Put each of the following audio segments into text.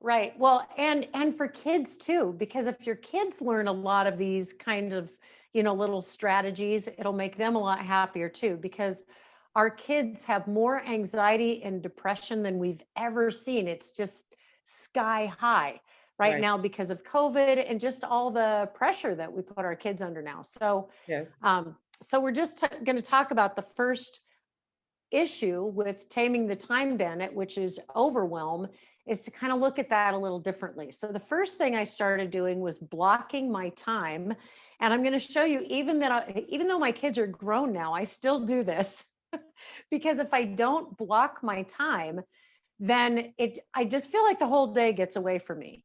Right. Well, and for kids too, because if your kids learn a lot of these kind of, little strategies, it'll make them a lot happier too, because our kids have more anxiety and depression than we've ever seen. It's just sky high right Right. now because of COVID and just all the pressure that we put our kids under now. So, Yes. we're just going to talk about the first issue with taming the time bandit, which is overwhelm, is to kind of look at that a little differently. So the first thing I started doing was blocking my time. And I'm going to show you, even though my kids are grown now, I still do this because if I don't block my time, then I just feel like the whole day gets away from me.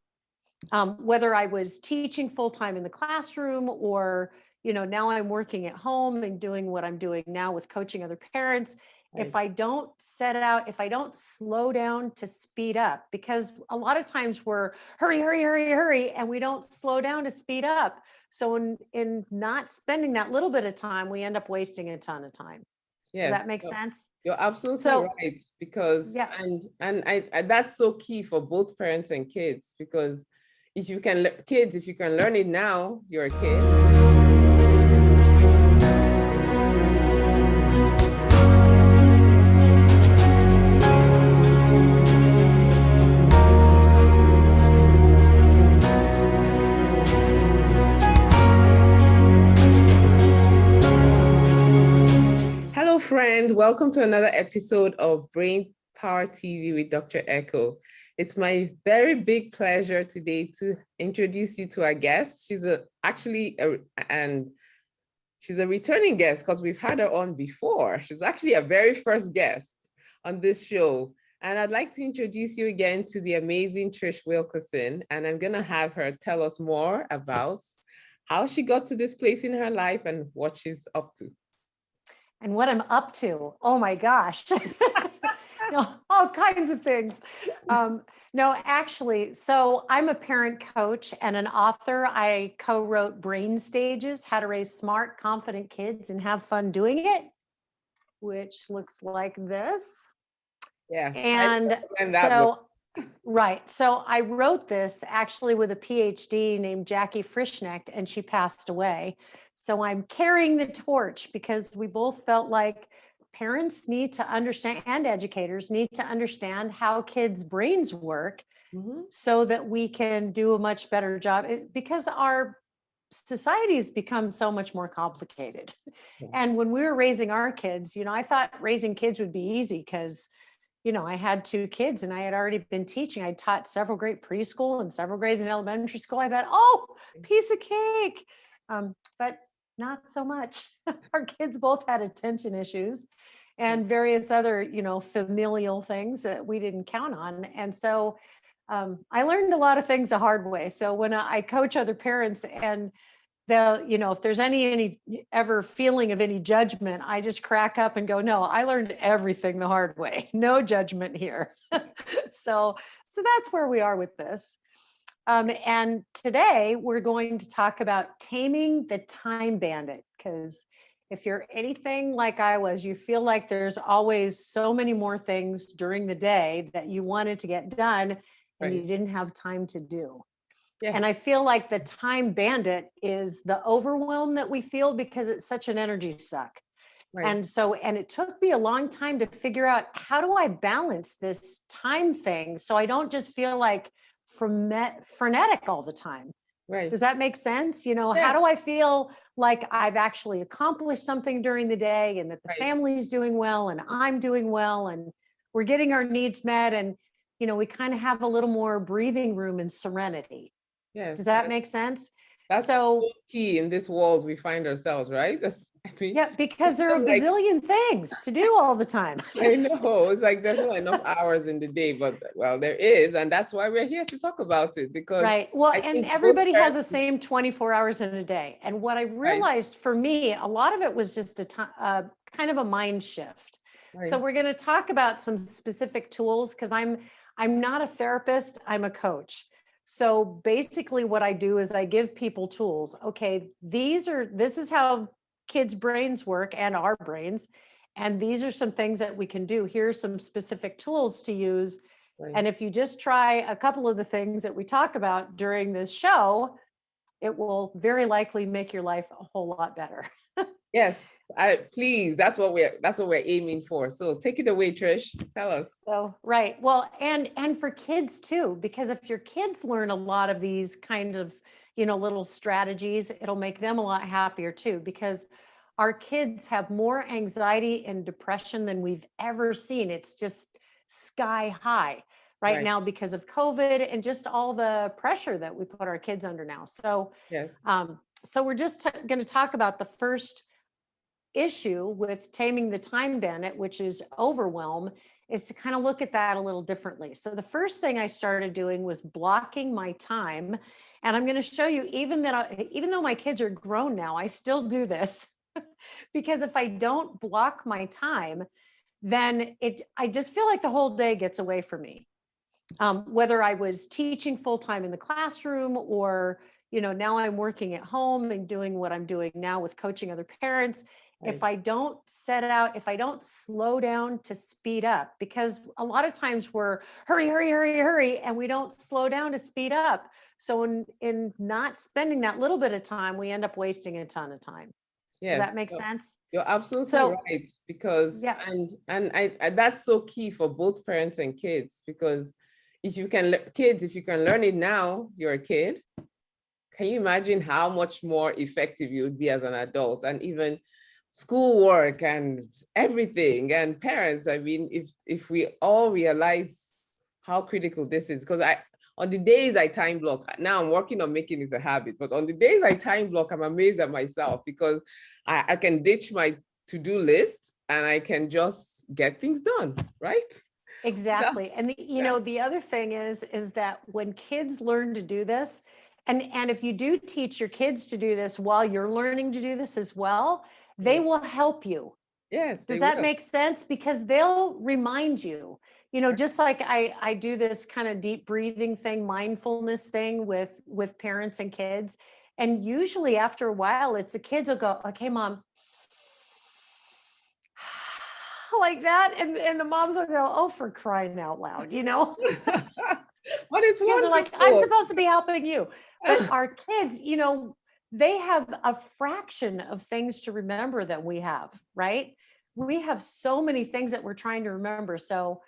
Whether I was teaching full time in the classroom or, now I'm working at home and doing what I'm doing now with coaching other parents. Right. If I don't slow down to speed up, because a lot of times we're hurry, hurry, hurry, hurry, and we don't slow down to speed up. So in not spending that little bit of time, we end up wasting a ton of time. Does that Yes. make No, sense? you're absolutely So, right because yeah. and that's so key for both parents and kids because if you can kids if you can learn it now, you're a kid. Hello, friend. Welcome to another episode of Brain Power TV with Dr. Echo. It's my very big pleasure today to introduce you to our guest. And she's a returning guest because we've had her on before. She's actually a very first guest on this show. And I'd like to introduce you again to the amazing Trish Wilkerson. And I'm going to have her tell us more about how she got to this place in her life and what she's up to. And what I'm up to. Oh my gosh. All kinds of things. No, actually, so I'm a parent coach and an author. I co-wrote Brain Stages, How to Raise Smart, Confident Kids and Have Fun Doing It, which looks like this. Yes, And right. So I wrote this actually with a PhD named Jackie Frischnecht, and she passed away. So I'm carrying the torch because we both felt like parents need to understand and educators need to understand how kids' brains work so that we can do a much better job because our society's become so much more complicated. Yes. And when we were raising our kids, I thought raising kids would be easy because I had two kids and I had already been teaching. I taught several grade preschool and several grades in elementary school. I thought, oh, piece of cake. But not so much. Our kids both had attention issues and various other, familial things that we didn't count on. And so I learned a lot of things the hard way. So when I coach other parents and if there's any ever feeling of any judgment, I just crack up and go, no, I learned everything the hard way. No judgment here. So that's where we are with this. And today we're going to talk about taming the time bandit, because if you're anything like I was, you feel like there's always so many more things during the day that you wanted to get done and you didn't have time to do. Yes. And I feel like the time bandit is the overwhelm that we feel because it's such an energy suck. Right. And it took me a long time to figure out, how do I balance this time thing so I don't just feel like frenetic all the time? Right. Does that make sense? How do I feel like I've actually accomplished something during the day and that the family is doing well and I'm doing well and we're getting our needs met and, we kind of have a little more breathing room and serenity. Yes. Does that make sense? That's so key in this world we find ourselves, right? Yeah, because there are a bazillion things to do all the time. I know. It's like there's not enough hours in the day, but well, there is. And that's why we're here to talk about it. Because right. Well, and everybody has the same 24 hours in a day. And what I realized for me, a lot of it was just kind of a mind shift. Right. So we're going to talk about some specific tools because I'm not a therapist, I'm a coach. So basically what I do is I give people tools. Okay, this is how kids' brains work and our brains. And these are some things that we can do. Here are some specific tools to use Right. And if you just try a couple of the things that we talk about during this show, it will very likely make your life a whole lot better. Yes, please. That's what we're aiming for. So take it away, Trish. Tell us. So, right. Well, and for kids too, because if your kids learn a lot of these kind of, little strategies, it'll make them a lot happier too, because our kids have more anxiety and depression than we've ever seen. It's just sky high right Right. now because of COVID and just all the pressure that we put our kids under now. So, Yes. so we're just going to talk about the first issue with Taming the Time Bandit, which is Overwhelm, is to kind of look at that a little differently. So the first thing I started doing was blocking my time. And I'm going to show you, even though my kids are grown now, I still do this because if I don't block my time, then I just feel like the whole day gets away from me. Whether I was teaching full time in the classroom or, now I'm working at home and doing what I'm doing now with coaching other parents. If I don't if I don't slow down to speed up, because a lot of times we're hurry, hurry, hurry, hurry, and we don't slow down to speed up. So in not spending that little bit of time, we end up wasting a ton of time. Does that Yes. make sense? You're absolutely So, right, because yeah, I that's so key for both parents and kids, because if you can learn it now, you're a kid. Can you imagine how much more effective you would be as an adult? And even schoolwork and everything, and parents, I mean, if we all realize how critical this is, because on the days I time block, now I'm working on making it a habit, but on the days I time block, I'm amazed at myself, because I can ditch my to-do list and I can just get things done, right? exactly. And the other thing is that when kids learn to do this, and if you do teach your kids to do this while you're learning to do this as well, they will help you. Yes, Does they that will. make sense? Because they'll remind you, just like I do this kind of deep breathing thing, mindfulness thing with parents and kids. And usually after a while, it's the kids will go, okay, mom, like that. And the moms will go, oh, for crying out loud, But it's Because they're like, I'm wonderful. supposed to be helping you. But our kids, they have a fraction of things to remember that we have, right? We have so many things that we're trying to remember. So,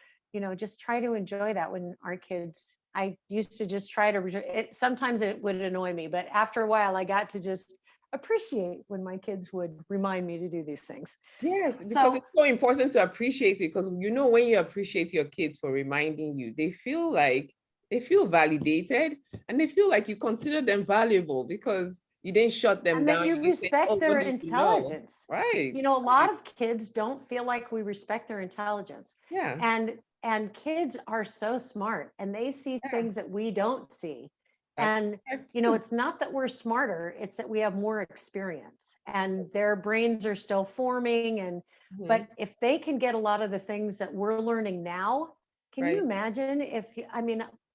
just try to enjoy that when our kids, I used to just try to, sometimes it would annoy me, but after a while I got to just appreciate when my kids would remind me to do these things. Yes, because So, it's so important to appreciate it, because when you appreciate your kids for reminding you, they feel validated, and they feel like you consider them valuable because you didn't shut them and that down. you You didn't say, respect oh, their what do you know? intelligence. Right. A lot of kids don't feel like we respect their intelligence. Yeah. And kids are so smart and they see things that we don't see. That's And correct. it's not that we're smarter, it's that we have more experience and their brains are still forming. And but if they can get a lot of the things that we're learning now, can you Right. imagine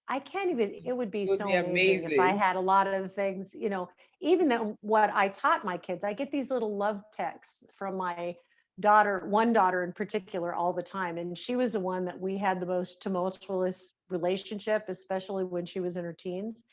I can't even, it would be It would so be amazing if I amazing. had a lot of things, even though what I taught my kids, I get these little love texts from my one daughter in particular, all the time. And she was the one that we had the most tumultuous relationship, especially when she was in her teens.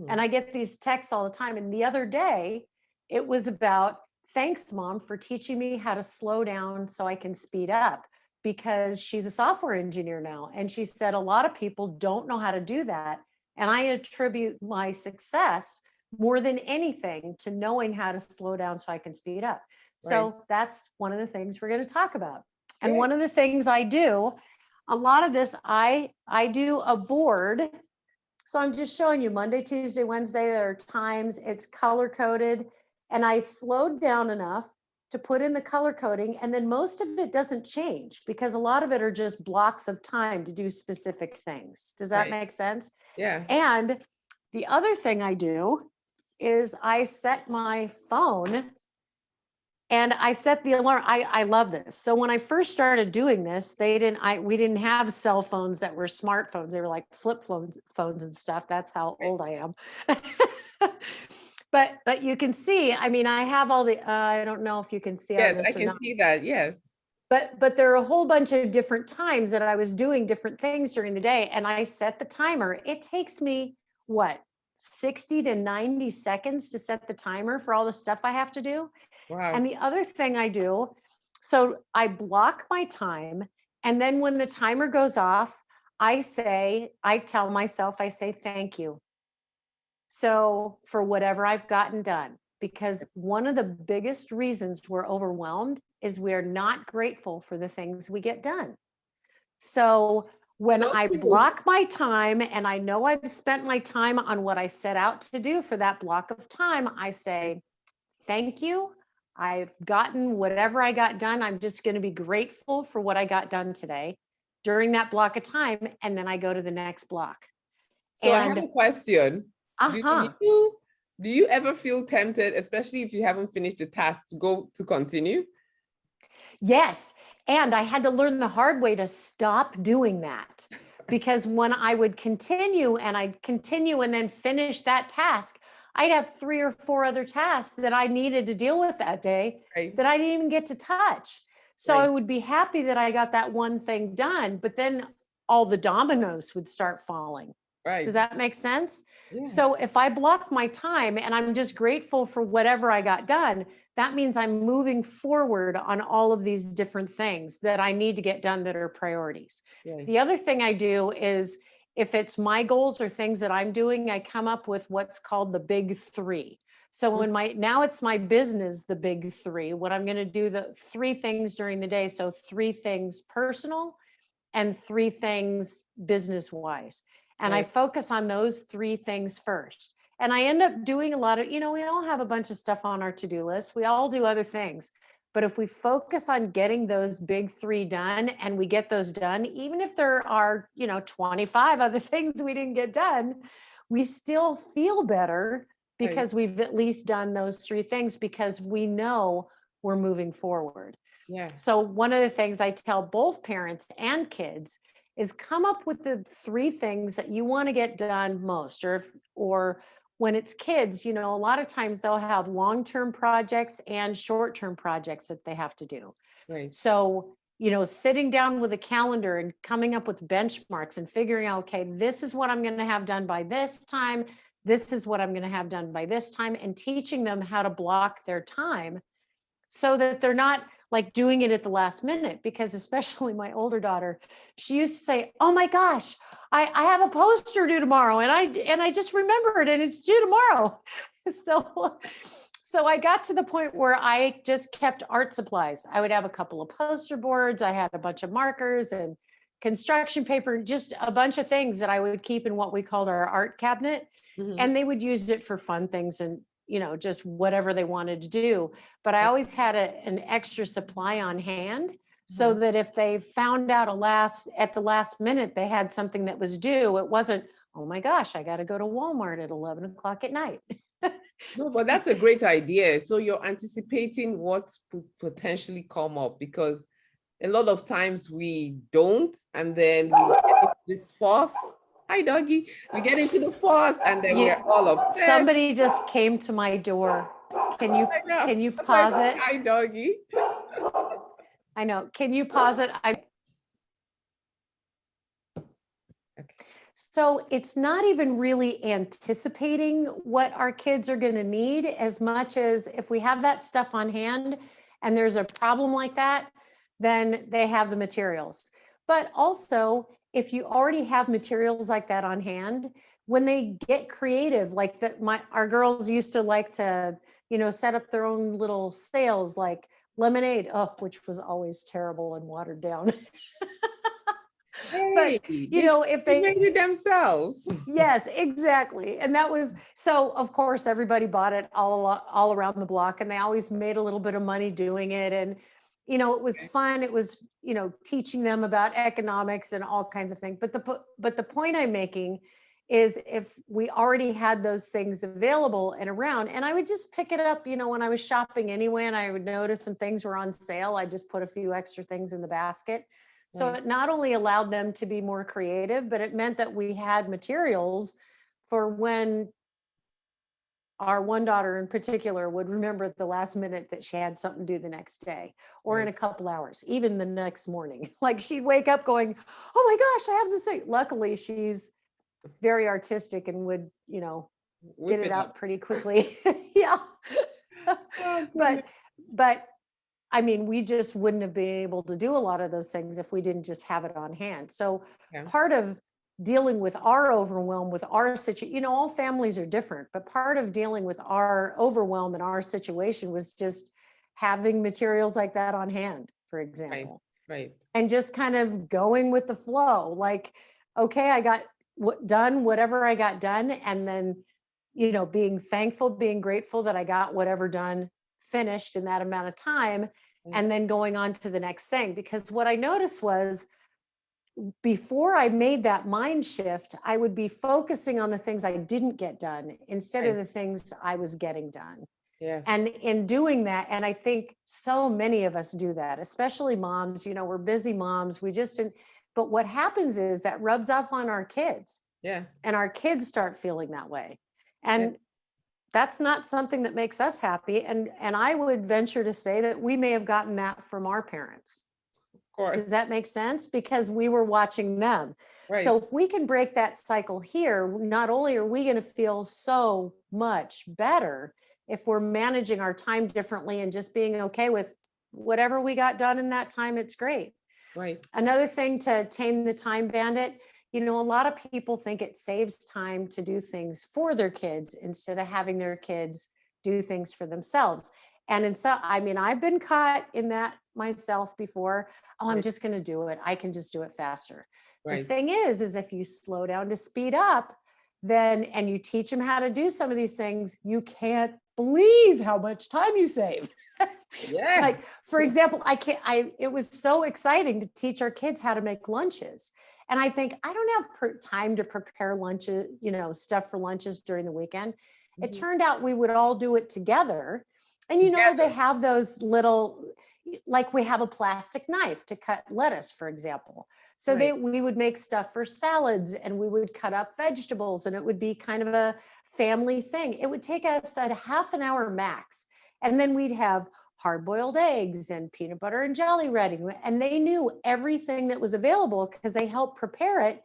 And I get these texts all the time. And the other day, it was about, thanks, Mom, for teaching me how to slow down so I can speed up, because she's a software engineer now. And she said, a lot of people don't know how to do that. And I attribute my success more than anything to knowing how to slow down so I can speed up. So that's one of the things we're going to talk about. And one of the things I do, a lot of this, I do a board. So I'm just showing you Monday, Tuesday, Wednesday, there are times it's color coded, and I slowed down enough to put in the color coding. And then most of it doesn't change because a lot of it are just blocks of time to do specific things. Does that make sense? Yeah. And the other thing I do is I set my phone and I set the alarm. I love this. So when I first started doing this, we didn't have cell phones that were smartphones. They were like flip phones and stuff. That's how old I am. But you can see, I mean, I have all the, I don't know if you can see all Yes, this I or can not. see that. Yes. But there are a whole bunch of different times that I was doing different things during the day, and I set the timer. It takes me what, 60 to 90 seconds to set the timer for all the stuff I have to do. Wow. And the other thing I do, so I block my time, and then when the timer goes off, I tell myself, I say thank you. So for whatever I've gotten done, because one of the biggest reasons we're overwhelmed is we're not grateful for the things we get done. So when So I true. block my time and I know I've spent my time on what I set out to do for that block of time, I say, thank you. I've gotten whatever I got done. I'm just going to be grateful for what I got done today during that block of time. And then I go to the next block. So I have a question. Uh-huh. Do you ever feel tempted, especially if you haven't finished the task, to continue? Yes. And I had to learn the hard way to stop doing that, because when I would continue and I'd continue and then finish that task, I'd have 3 or 4 other tasks that I needed to deal with that day Right. that I didn't even get to touch. So I Right. would be happy that I got that one thing done, but then all the dominoes would start falling. Right. Does that make sense? Yeah. So if I block my time and I'm just grateful for whatever I got done, that means I'm moving forward on all of these different things that I need to get done that are priorities. Right. The other thing I do is, if it's my goals or things that I'm doing, I come up with what's called the big 3. So when now it's my business, the big 3, what I'm going to do, the 3 things during the day. So 3 things personal and 3 things business wise. And I Right. focus on those 3 things first. And I end up doing a lot of, we all have a bunch of stuff on our to-do list. We all do other things. But if we focus on getting those big 3 done, and we get those done, even if there are, 25 other things we didn't get done, we still feel better because we've at least done those 3 things, because we know we're moving forward. Yeah. So one of the things I tell both parents and kids is, come up with the 3 things that you want to get done most, or when it's kids, a lot of times they'll have long-term projects and short-term projects that they have to do. Right. So, sitting down with a calendar and coming up with benchmarks and figuring out, okay, this is what I'm going to have done by this time. This is what I'm going to have done by this time, and teaching them how to block their time so that they're not like doing it at the last minute. Because especially my older daughter, she used to say, oh my gosh, I have a poster due tomorrow, and I just remembered, and it's due tomorrow. So I got to the point where I just kept art supplies. I would have a couple of poster boards. I had a bunch of markers and construction paper, just a bunch of things that I would keep in what we called our art cabinet. Mhm. And they would use it for fun things and, just whatever they wanted to do. But I always had an extra supply on hand, so that if they found out at the last minute they had something that was due, it wasn't, oh my gosh, I got to go to Walmart at 11 o'clock at night. No, but that's a great idea. So you're anticipating what could potentially come up, because a lot of times we don't, and then we get into this force. Hi, doggy. We get into the force, and then we're all upset. Somebody just came to my door. Can you pause it? Hi, doggy. I know. Can you pause it? So it's not even really anticipating what our kids are going to need, as much as if we have that stuff on hand and there's a problem like that, then they have the materials. But also, if you already have materials like that on hand, when they get creative, like that, our girls used to like to, set up their own little sales, like lemonade, which was always terrible and watered down. Hey, But if they made it themselves. Yes, exactly. And that was, so of course everybody bought it all around the block, and they always made a little bit of money doing it. And it was fun. It was teaching them about economics and all kinds of things. But the point I'm making is, if we already had those things available and around, and I would just pick it up, when I was shopping anyway, and I would notice some things were on sale, I just put a few extra things in the basket. So it not only allowed them to be more creative, but it meant that we had materials for when our one daughter in particular would remember at the last minute that she had something to do the next day or in a couple hours, even the next morning. Like she'd wake up going, oh my gosh, I have this thing. Luckily, she's very artistic and would, Whip get it it out up. pretty quickly. Yeah. Oh, but goodness. but I mean, we just wouldn't have been able to do a lot of those things if we didn't just have it on hand. So Yeah. part of dealing with our overwhelm, with our situation, all families are different, but part of dealing with our overwhelm and our situation was just having materials like that on hand, for example, Right. and just kind of going with the flow. Like, okay, I got done whatever I got done, and then being thankful, being grateful that I got whatever done, finished in that amount of time, and then going on to the next thing. Because what I noticed was, before I made that mind shift, I would be focusing on the things I didn't get done instead of Right. the things I was getting done. Yes. And in doing that, and I think so many of us do that, especially moms, we're busy moms. But what happens is that rubs off on our kids. Yeah. And our kids start feeling that way. Yeah. And that's not something that makes us happy. And I would venture to say that we may have gotten that from our parents. Of course. Does that make sense? Because we were watching them. Right. So if we can break that cycle here, not only are we going to feel so much better if we're managing our time differently and just being okay with whatever we got done in that time, it's great. Right. Another thing to tame the time bandit, a lot of people think it saves time to do things for their kids instead of having their kids do things for themselves. And I've been caught in that myself before. Oh, I'm just going to do it. I can just do it faster. Right. The thing is if you slow down to speed up, and you teach them how to do some of these things, you can't believe how much time you save. Yes. Like, for example, it was so exciting to teach our kids how to make lunches. And I think I don't have time to prepare lunches, stuff for lunches during the weekend. It turned out we would all do it together. And, they have those little, like we have a plastic knife to cut lettuce, for example. So we would make stuff for salads, and we would cut up vegetables, and it would be kind of a family thing. It would take us a half an hour max. And then we'd have hard-boiled eggs and peanut butter and jelly ready. And they knew everything that was available because they helped prepare it.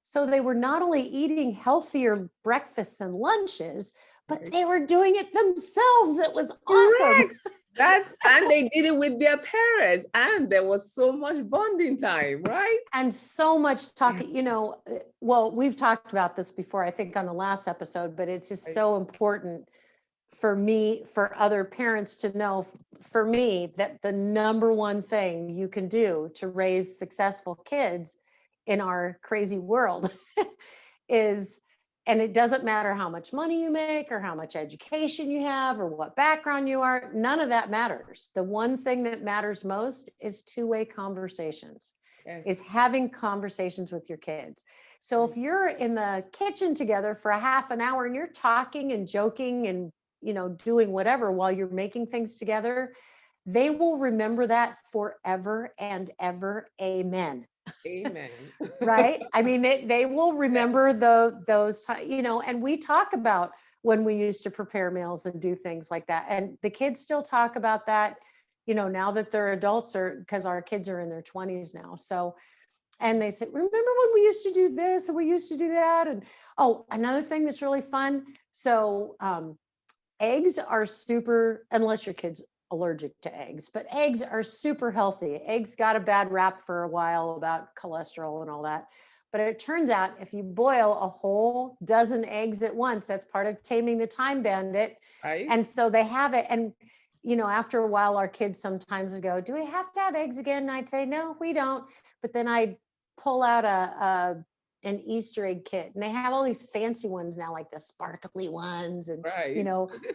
So they were not only eating healthier breakfasts and lunches, but they were doing it themselves. It was awesome. And they did it with their parents, and there was so much bonding time, right? And so much talking, well, we've talked about this before, I think on the last episode, but it's just so important for me, for other parents to know, for me, that the number one thing you can do to raise successful kids in our crazy world is, and it doesn't matter how much money you make or how much education you have or what background you are, none of that matters. The one thing that matters most is two-way conversations, is having conversations with your kids. So if you're in the kitchen together for a half an hour and you're talking and joking and doing whatever while you're making things together, they will remember that forever and ever. Amen. Amen. Right? I mean, they will remember those, and we talk about when we used to prepare meals and do things like that. And the kids still talk about that, now that they're adults, or because our kids are in their 20s now. So, and they say, remember when we used to do this and we used to do that? And another thing that's really fun. So, eggs are super, unless your kid's allergic to eggs, but eggs are super healthy. Eggs got a bad rap for a while about cholesterol and all that. But it turns out if you boil a whole dozen eggs at once, that's part of taming the time bandit. Right. And so they have it. And, after a while, our kids sometimes would go, do we have to have eggs again? And I'd say, no, we don't. But then I'd pull out an Easter egg kit, and they have all these fancy ones now, like the sparkly ones, and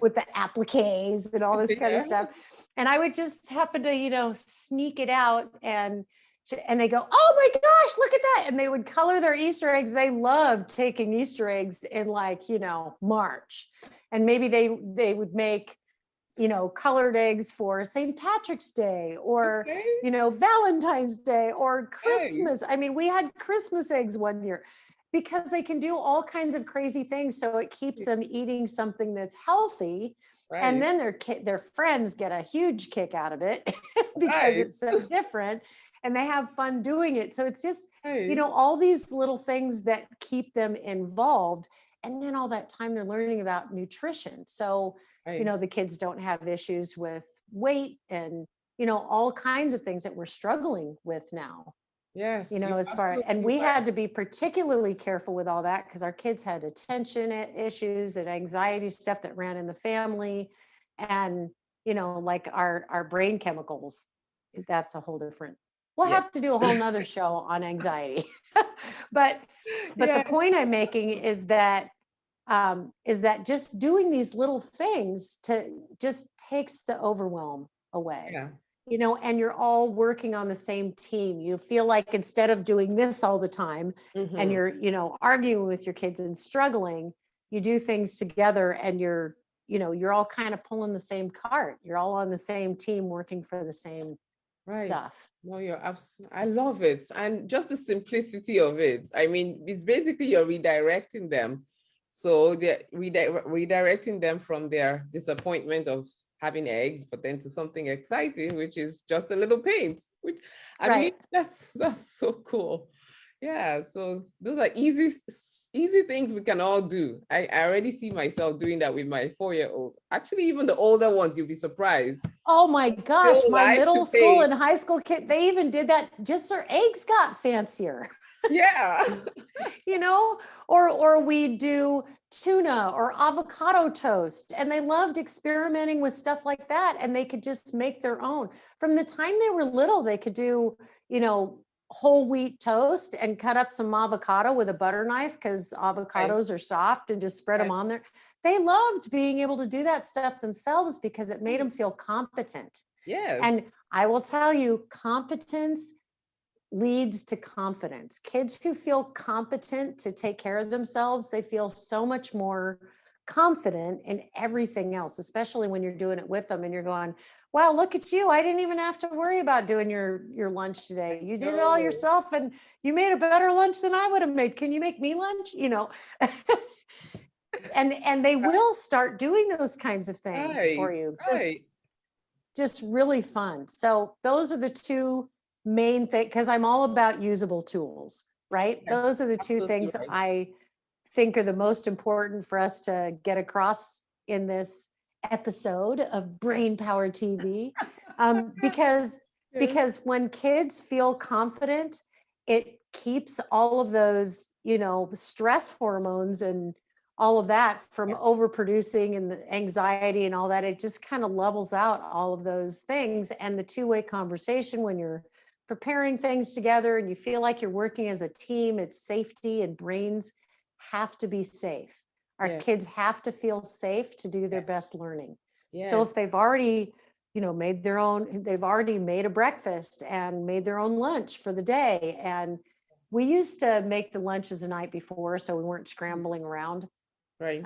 with the appliques and all this kind of stuff. And I would just happen to sneak it out, and they go, oh my gosh, look at that. And they would color their Easter eggs. They loved taking Easter eggs in March, and maybe they would make colored eggs for St. Patrick's Day or, Valentine's Day or Christmas. I mean, we had Christmas eggs one year because they can do all kinds of crazy things. So it keeps them eating something that's healthy. And Right. then their friends get a huge kick out of it because Right. it's so different and they have fun doing it. So it's just, Right. all these little things that keep them involved. And then all that time they're learning about nutrition. So, Right. the kids don't have issues with weight and, all kinds of things that we're struggling with now. Yes, you're As far, and absolutely we right. had to be particularly careful with all that because our kids had attention issues and anxiety stuff that ran in the family. And, like our brain chemicals, that's a whole different, we'll Yes. have to do a whole nother show on anxiety. but the Yeah. point I'm making is that just doing these little things to just takes the overwhelm away. Yeah. And you're all working on the same team. You feel like instead of doing this all the time and Mhm. you're, arguing with your kids and struggling, you do things together and you're all kind of pulling the same cart. You're all on the same team working for the same Right. stuff. No, I love it. And just the simplicity of it. I mean, it's basically you're redirecting them. So they're redirecting them from their disappointment of having eggs, but then to something exciting, which is just a little paint. Which I mean, Right. that's so cool. Yeah, so those are easy things we can all do. I already see myself doing that with my 4-year-old. Actually, even the older ones, you'll be surprised. Oh my gosh, Still my like to middle school paint. and high school kid, they even did that. Just their eggs got fancier. Yeah. Or we do tuna or avocado toast, and they loved experimenting with stuff like that, and they could just make their own. From the time they were little, they could do, whole wheat toast and cut up some avocado with a butter knife because Right. avocados are soft and just spread them Right. on there. They loved being able to do that stuff themselves because it made them Right. feel competent. Yes. And I will tell you, competence leads to confidence. Kids who feel competent to take care of themselves, they feel so much more confident in everything else, especially when you're doing it with them and you're going, wow, look at you. I didn't even have to worry about doing your lunch today. You did it all No. yourself and you made a better lunch than I would have made. Can you make me lunch? And they will start doing those kinds of things for Right. you. Right. Just really fun. So those are the two main things, because I'm all about usable tools, right? Yes. Those are the two Absolutely things right. I think are the most important for us to get across in this episode of Brain Power TV. Because Yes. when kids feel confident, it keeps all of those, stress hormones and all of that from overproducing and the anxiety and all that. It just kind of levels out all of those things. And the two-way conversation when you're preparing things together and you feel like you're working as a team, it's safety, and brains have to be safe. Our Yeah. kids have to feel safe to do their Yeah. best learning. So Yes. if they've already, they've already made a breakfast and made their own lunch for the day. And we used to make the lunches the night before so we weren't scrambling around. Right.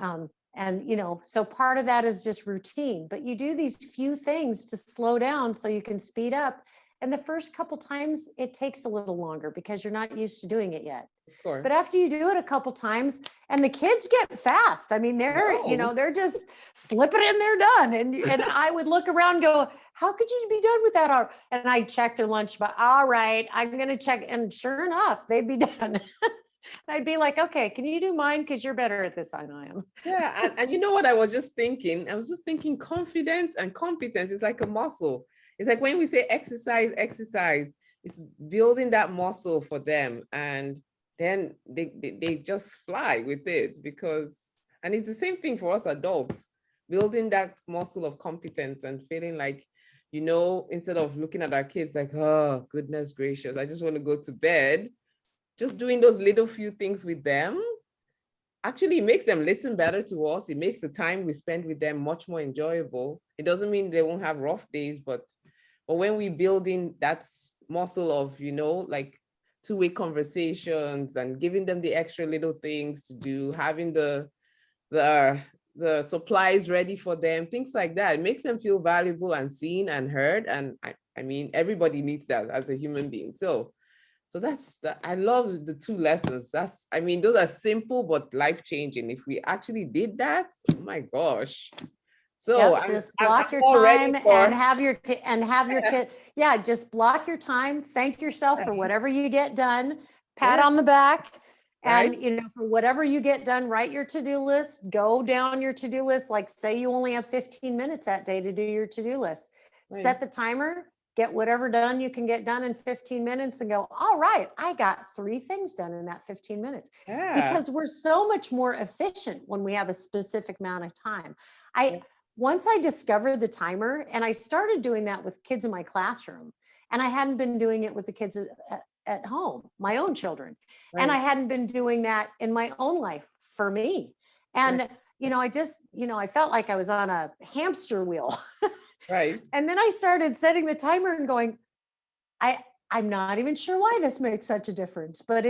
And so part of that is just routine, but you do these few things to slow down so you can speed up. And the first couple times it takes a little longer because you're not used to doing it yet. Of course. But after you do it a couple times, and the kids get fast. I mean, No. they're just slip it in, they're done. And I would look around and go, how could you be done with that hour? And I check their lunch, but all right, I'm gonna check. And sure enough, they'd be done. I'd be like, okay, can you do mine? Because you're better at this than I am. Yeah. And you know what I was just thinking? I was just thinking confidence and competence is like a muscle. It's like when we say exercise, it's building that muscle for them. And then they just fly with it and it's the same thing for us adults, building that muscle of competence and feeling like, instead of looking at our kids like, oh, goodness gracious, I just want to go to bed, just doing those little few things with them actually makes them listen better to us. It makes the time we spend with them much more enjoyable. It doesn't mean they won't have rough days, but when we build in that muscle of, like two-way conversations and giving them the extra little things to do, having the supplies ready for them, things like that, it makes them feel valuable and seen and heard. And I mean, everybody needs that as a human being. So So I love the two lessons. Those are simple but life-changing. If we actually did that, oh my gosh. So Yep, just I'm block your all ready time for and have your kid. Yeah, just block your time. Thank yourself for whatever you get done. Pat yeah, on the back. right. And for whatever you get done, write your to-do list, go down your to-do list. Like say you only have 15 minutes that day to do your to-do list. Right. Set the timer, get whatever done you can get done in 15 minutes and go, all right, I got 3 things done in that 15 minutes. Yeah. Because we're so much more efficient when we have a specific amount of time. Once I discovered the timer, and I started doing that with kids in my classroom, and I hadn't been doing it with the kids at home, my own children. Right. And I hadn't been doing that in my own life for me. And, I felt like I was on a hamster wheel. Right. And then I started setting the timer and going, I'm not even sure why this makes such a difference, but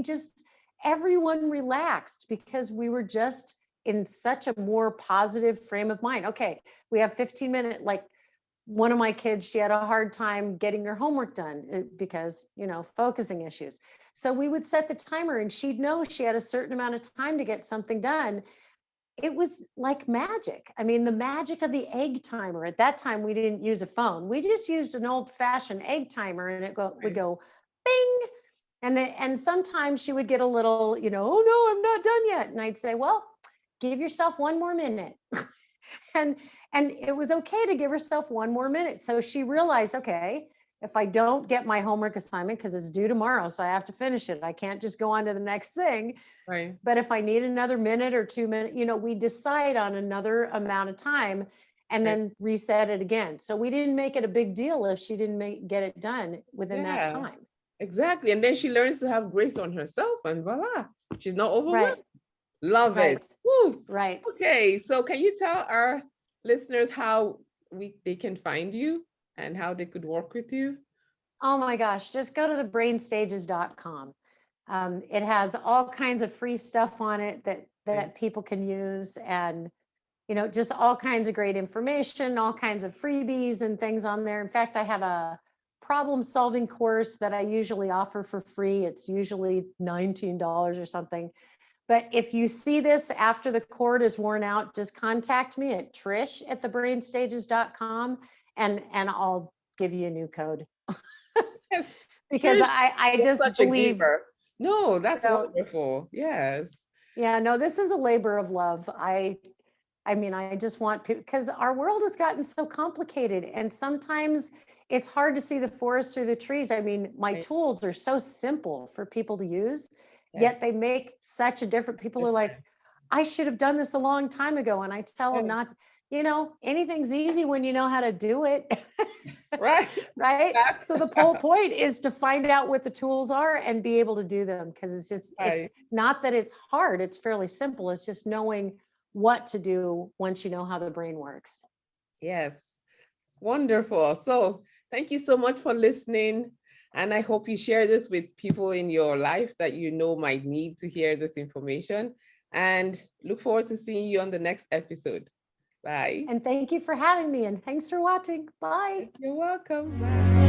just everyone relaxed because we were just in such a more positive frame of mind. Okay, we have 15 minutes. Like one of my kids, she had a hard time getting her homework done because, focusing issues. So we would set the timer and she'd know she had a certain amount of time to get something done. It was like magic. I mean, the magic of the egg timer. At that time, we didn't use a phone. We just used an old-fashioned egg timer, and would go bing. And sometimes she would get a little, oh no, I'm not done yet. And I'd say, well, give yourself 1 more minute. and it was okay to give herself 1 more minute. So she realized, okay, if I don't get my homework assignment, because it's due tomorrow, so I have to finish it. I can't just go on to the next thing. Right. But if I need another minute or 2 minutes, we decide on another amount of time and then reset it again. So we didn't make it a big deal if she didn't get it done within that time. Exactly. And then she learns to have grace on herself and voila, she's not overwhelmed. Right. Love Right. it. Woo. Right. Okay. So can you tell our listeners how they can find you and how they could work with you? Oh my gosh, just go to thebrainstages.com. It has all kinds of free stuff on it that people can use, and just all kinds of great information, all kinds of freebies and things on there. In fact, I have a problem solving course that I usually offer for free. It's usually $19 or something. But if you see this after the cord is worn out, just contact me at trish@thebrainstages.com and I'll give you a new code. Yes. Because Trish, I you're just such a believe. giver. No, that's So, wonderful. Yes. yeah, no, this is a labor of love. I just want people, because our world has gotten so complicated, and sometimes it's hard to see the forest through the trees. I mean, my tools are so simple for people to use, yet they make such a difference. People are like, I should have done this a long time ago. And I tell them not, anything's easy when you know how to do it. Right. Right. So the whole point is to find out what the tools are and be able to do them. Because it's not that it's hard. It's fairly simple. It's just knowing what to do once you know how the brain works. Yes. Wonderful. So thank you so much for listening. And I hope you share this with people in your life that might need to hear this information. And look forward to seeing you on the next episode. Bye. And thank you for having me. And thanks for watching. Bye. You're welcome. Bye.